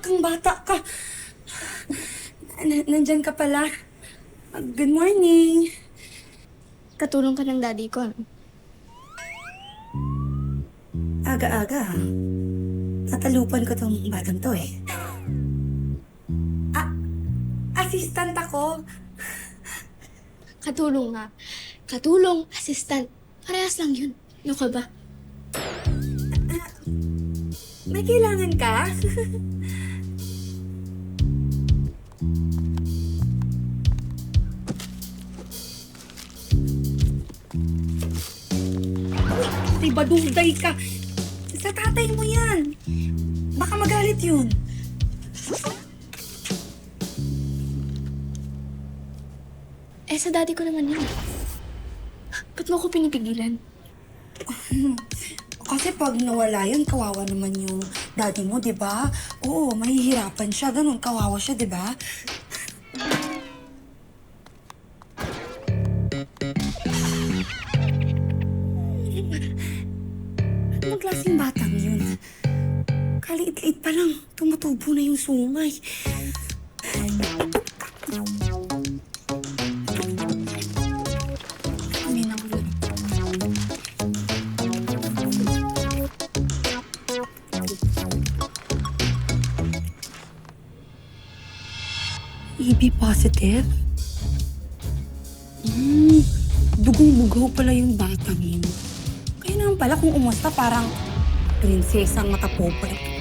Kang bata ka. Nandyan ka pala. Good morning. Katulong ka ng daddy ko. Aga-aga. Tatalupan ko tong batang to eh. Ah, assistant ako. Katulong nga. Katulong, assistant. Parehas lang yun. Ano ka ba? May kailangan ka? Uy, badugday ka. Sa tatay mo yan. Baka magalit yun. Eh, sa daddy ko naman yun. Ba't mo ko pinipigilan? Kasi pag nawala yun, kawawa naman yung daddy mo, di ba? Oo, mahihirapan siya. Ganun, kawawa siya, di ba? Anong klaseng batang yun? Kaliit-liit pa lang, tumutubo na yung sungay. May nangulo. EB positive? Dugong-bugaw pala yung batang yun. Kaya naman pala kung umusta parang prinsesang matapobre.